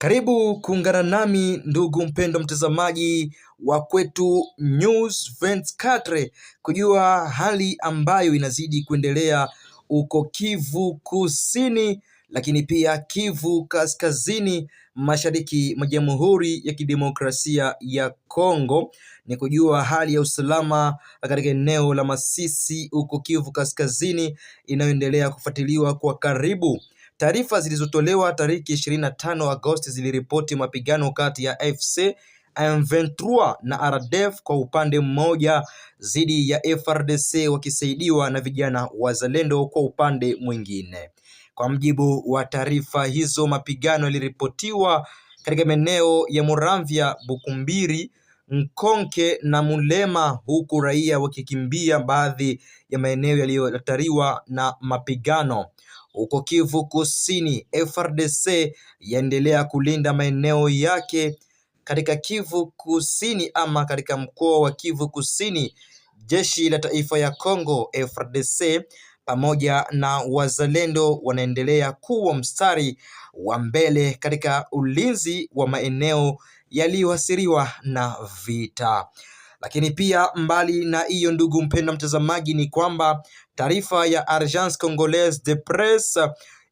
Karibu kuungana nami ndugu mpendo mtazamaji wa Kwetu News 24 kujua hali ambayo inazidi kuendelea uko Kivu Kusini, lakini pia Kivu Kaskazini, mashariki mwa Jamhuri ya Kidemokrasia ya Kongo. Ni kujua hali ya usalama katika eneo la Masisi uko Kivu Kaskazini inayoendelea kufuatiliwa kwa karibu. Taarifa zilizotolewa tariki 25 Agosti ziliripoti mapigano kati ya AFC M23 na RDF kwa upande mmoja dhidi ya FARDC wakisaidiwa na vijana wazalendo kwa upande mwingine. Kwa mjibu wa taarifa hizo, mapigano yaliripotiwa katika maeneo ya Muramvya, Bukumbiri, Nkonke na Mulema, huku raia wakikimbia baadhi ya maeneo yaliyoathiriwa na mapigano. Huko Kivu Kusini, FARDC yaendelea kulinda maeneo yake katika Kivu Kusini ama katika mkoa wa Kivu Kusini. Jeshi la Taifa ya Kongo FARDC pamoja na wazalendo wanaendelea kuwa mstari wa mbele katika ulinzi wa maeneo yaliyoathiriwa na vita. Lakini pia mbali na hiyo, ndugu mpendwa mtazamaji, ni kwamba taarifa ya Agence Congolaise de Presse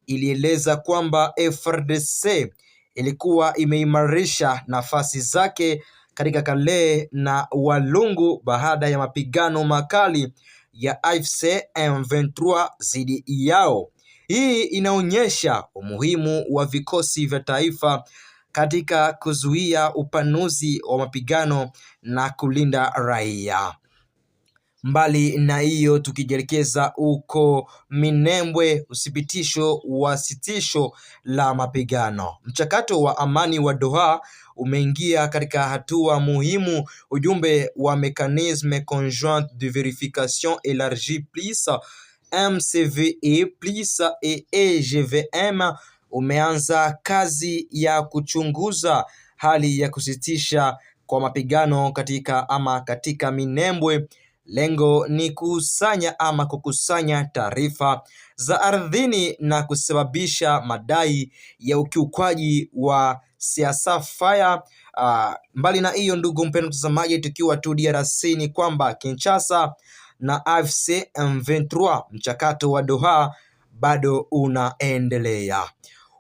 ilieleza kwamba FARDC ilikuwa imeimarisha nafasi zake katika Kale na Walungu baada ya mapigano makali ya AFC M23 dhidi yao. Hii inaonyesha umuhimu wa vikosi vya taifa katika kuzuia upanuzi wa mapigano na kulinda raia. Mbali na hiyo, tukijelekeza uko Minembwe, uthibitisho wa sitisho la mapigano. Mchakato wa amani wa Doha umeingia katika hatua muhimu. Ujumbe wa Mécanisme Conjoint de Verification Élargie plus MCVE plus EGVM umeanza kazi ya kuchunguza hali ya kusitisha kwa mapigano katika Minembwe. Lengo ni kukusanya taarifa za ardhini na kusababisha madai ya ukiukwaji wa ceasefire. Mbali na hiyo, ndugu mpendwa mtazamaji, tukiwa tu DRC, ni kwamba Kinshasa na AFC M23, mchakato wa Doha bado unaendelea.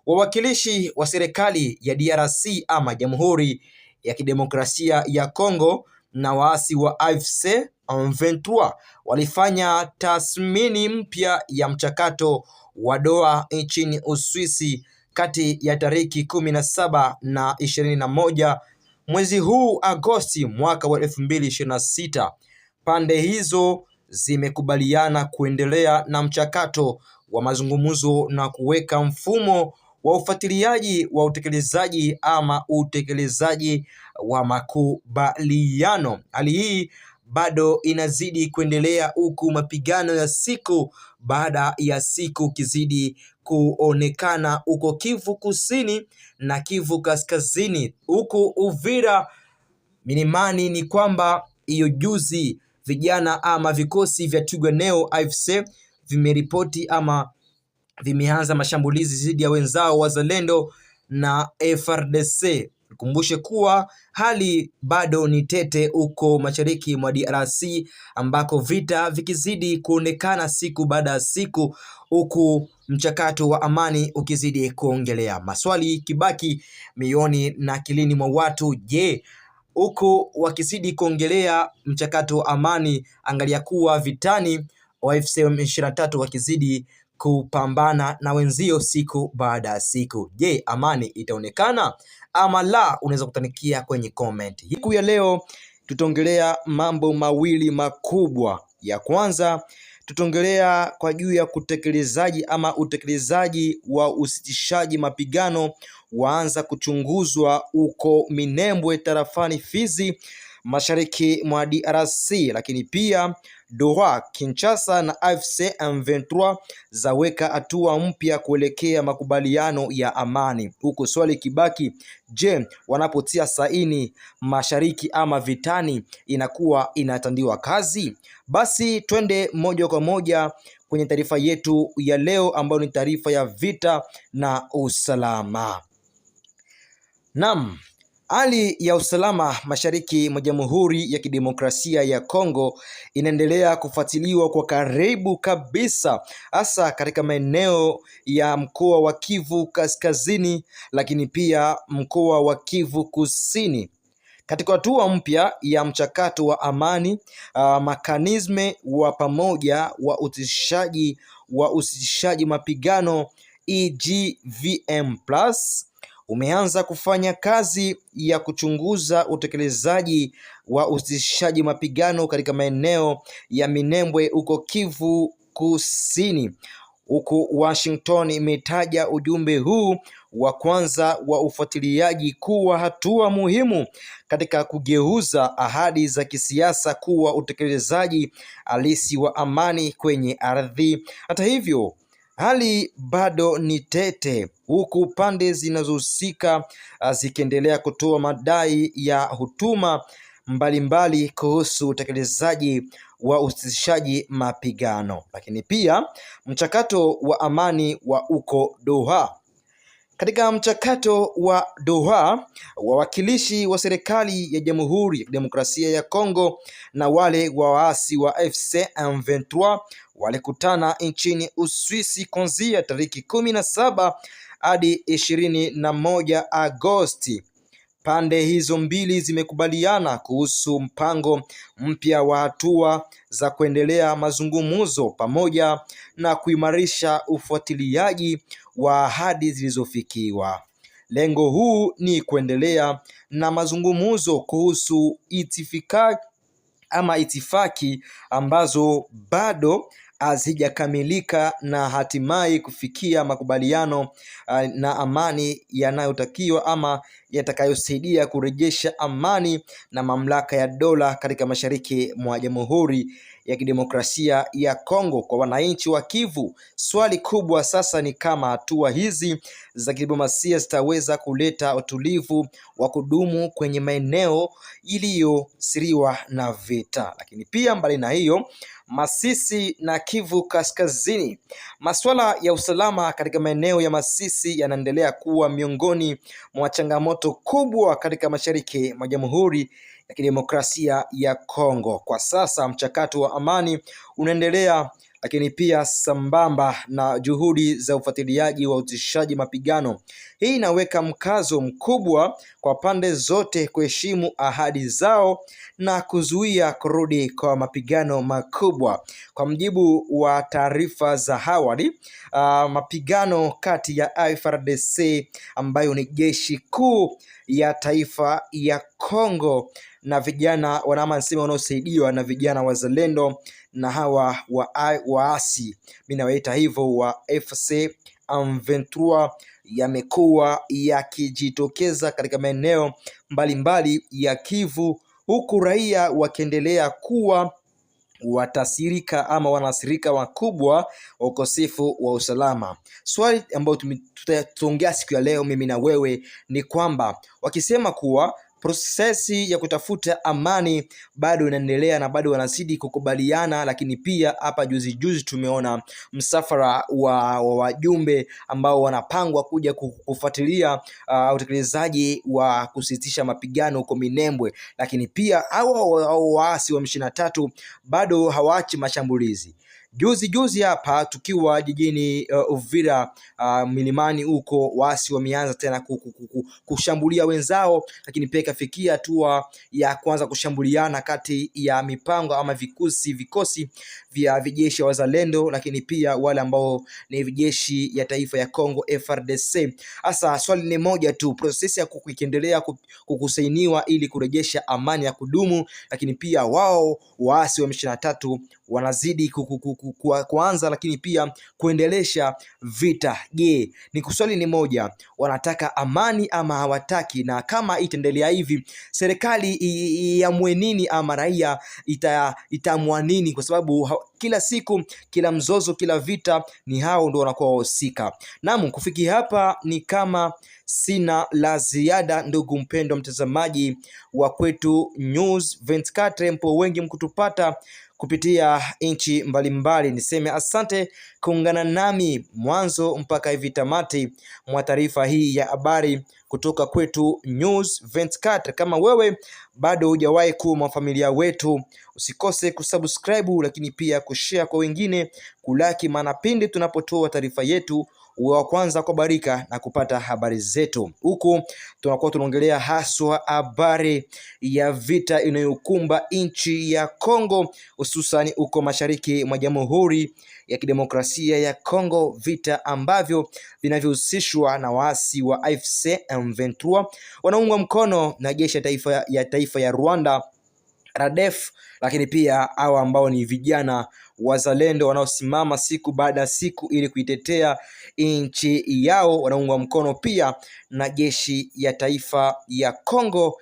Wawakilishi wa serikali ya DRC ama Jamhuri ya Kidemokrasia ya Kongo na waasi wa AFC M23 walifanya tathmini mpya ya mchakato wa Doha nchini Uswisi kati ya tariki 17 na 21 mwezi huu Agosti mwaka wa 2026. Pande hizo zimekubaliana kuendelea na mchakato wa mazungumzo na kuweka mfumo wa ufuatiliaji wa utekelezaji wa makubaliano. Hali hii bado inazidi kuendelea huku mapigano ya siku baada ya siku kizidi kuonekana huko Kivu Kusini na Kivu Kaskazini. Huku Uvira Minimani ni kwamba hiyo juzi vijana ama vikosi vya Twirwaneho AFC vimeripoti ama vimeanza mashambulizi dhidi ya wenzao wazalendo na FARDC. Nikumbushe kuwa hali bado ni tete huko mashariki mwa DRC ambako vita vikizidi kuonekana siku baada ya siku, huku mchakato wa amani ukizidi kuongelea. Maswali kibaki mioni na akilini mwa watu. Je, huku wakizidi kuongelea mchakato wa amani, angalia kuwa vitani wa AFC M23 wakizidi kupambana na wenzio siku baada ya siku. Je, amani itaonekana ama la? Unaweza kutanikia kwenye comment. Siku ya leo tutaongelea mambo mawili makubwa. Ya kwanza tutaongelea kwa juu ya utekelezaji wa usitishaji mapigano waanza kuchunguzwa uko Minembwe tarafani Fizi mashariki mwa DRC, lakini pia Doha, Kinshasa na AFC M23 zaweka hatua mpya kuelekea makubaliano ya amani. Huko swali kibaki, je, wanapotia saini mashariki ama vitani inakuwa inatandiwa kazi? Basi twende moja kwa moja kwenye taarifa yetu ya leo ambayo ni taarifa ya vita na usalama. Naam, hali ya usalama mashariki mwa Jamhuri ya Kidemokrasia ya Kongo inaendelea kufuatiliwa kwa karibu kabisa, hasa katika maeneo ya mkoa wa Kivu Kaskazini, lakini pia mkoa wa Kivu Kusini. Katika hatua mpya ya mchakato wa amani, mekanisme wa pamoja wa usitishaji mapigano EGVM+ umeanza kufanya kazi ya kuchunguza utekelezaji wa usitishaji mapigano katika maeneo ya Minembwe huko Kivu Kusini, huku Washington imetaja ujumbe huu wa kwanza wa ufuatiliaji kuwa hatua muhimu katika kugeuza ahadi za kisiasa kuwa utekelezaji halisi wa amani kwenye ardhi. Hata hivyo, hali bado ni tete, huku pande zinazohusika zikiendelea kutoa madai ya hutuma mbalimbali kuhusu utekelezaji wa usitishaji mapigano. Lakini pia mchakato wa amani wa uko Doha. Katika mchakato wa Doha, wawakilishi wa serikali ya Jamhuri ya Kidemokrasia ya Kongo na wale wa waasi wa AFC M23 walikutana nchini Uswisi kuanzia tariki 17 hadi 21 Agosti. Pande hizo mbili zimekubaliana kuhusu mpango mpya wa hatua za kuendelea mazungumzo pamoja na kuimarisha ufuatiliaji wa ahadi zilizofikiwa. Lengo huu ni kuendelea na mazungumzo kuhusu itifaki ambazo bado hazijakamilika na hatimaye kufikia makubaliano na amani yanayotakiwa ama yatakayosaidia kurejesha amani na mamlaka ya dola katika mashariki mwa Jamhuri ya Kidemokrasia ya Kongo. Kwa wananchi wa Kivu, swali kubwa sasa ni kama hatua hizi za kidiplomasia zitaweza kuleta utulivu wa kudumu kwenye maeneo iliyosiriwa na vita. Lakini pia mbali na hiyo, Masisi na Kivu Kaskazini, masuala ya usalama katika maeneo ya Masisi yanaendelea kuwa miongoni mwa changamoto kubwa katika mashariki mwa Jamhuri ya Kidemokrasia ya Kongo. Kwa sasa mchakato wa amani unaendelea, lakini pia sambamba na juhudi za ufuatiliaji wa usitishaji mapigano. Hii inaweka mkazo mkubwa kwa pande zote kuheshimu ahadi zao na kuzuia kurudi kwa mapigano makubwa. Kwa mujibu wa taarifa za awali, mapigano kati ya FARDC ambayo ni jeshi kuu ya taifa ya Kongo na vijana wanahamasisha wanaosaidiwa na vijana wazalendo na hawa waasi, mimi nawaita hivyo, wa AFC M23 yamekuwa yakijitokeza katika maeneo mbalimbali ya Kivu, huku raia wakiendelea kuwa watasirika ama wanasirika wakubwa wa ukosefu wa usalama. Swali ambayo tutaongea siku ya leo mimi na wewe ni kwamba wakisema kuwa prosesi ya kutafuta amani bado inaendelea na bado wanazidi kukubaliana, lakini pia hapa juzi tumeona msafara wa wajumbe ambao wanapangwa kuja kufuatilia utekelezaji wa kusitisha mapigano huko Minembwe, lakini pia hao waasi wa M23 bado hawaachi mashambulizi. Juzi hapa tukiwa jijini Uvira milimani huko, waasi wameanza tena kushambulia wenzao, lakini pia ikafikia hatua ya kuanza kushambuliana kati ya mipango ama vikosi vya vijeshi wa wazalendo, lakini pia wale ambao ni vijeshi ya taifa ya Kongo FARDC. Sasa swali ni moja tu, prosesi ya kukiendelea kukusainiwa ili kurejesha amani ya kudumu, lakini pia wao waasi wa M23 wanazidi kuanza lakini pia kuendelesha vita. Je, ni kuswali ni moja, wanataka amani ama hawataki? Na kama itaendelea hivi, serikali iamue nini ama raia itaamua nini? Kwa sababu kila siku, kila mzozo, kila vita ni hao ndio wanakuwa wahusika. Naam, kufikia hapa ni kama sina la ziada, ndugu mpendwa mtazamaji wa Kwetu News 24. Mpo wengi mkutupata kupitia nchi mbalimbali. Niseme asante kuungana nami mwanzo mpaka hivi tamati mwa taarifa hii ya habari kutoka kwetu News 24. Kama wewe bado hujawahi kuwa mwanafamilia wetu, usikose kusubscribe, lakini pia kushare kwa wengine, kulaki, maana pindi tunapotoa taarifa yetu uwe wa kwanza kubarika na kupata habari zetu. Huku tunakuwa tunaongelea haswa habari ya vita inayokumba nchi ya Kongo, hususani uko mashariki mwa Jamhuri ya Kidemokrasia ya Kongo, vita ambavyo vinavyohusishwa na waasi wa AFC M23 wanaungwa mkono na jeshi ya taifa ya Rwanda RADF, lakini pia hao ambao ni vijana wazalendo wanaosimama siku baada ya siku ili kuitetea nchi yao, wanaungwa mkono pia na jeshi ya taifa ya Kongo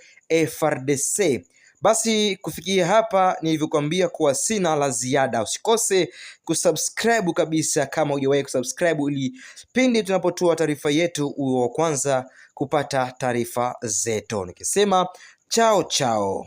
FARDC. Basi kufikia hapa nilivyokuambia kuwa sina la ziada. Usikose kusubscribe kabisa kama hujawahi kusubscribe, ili pindi tunapotoa taarifa yetu uwe wa kwanza kupata taarifa zetu. Nikisema chao chao.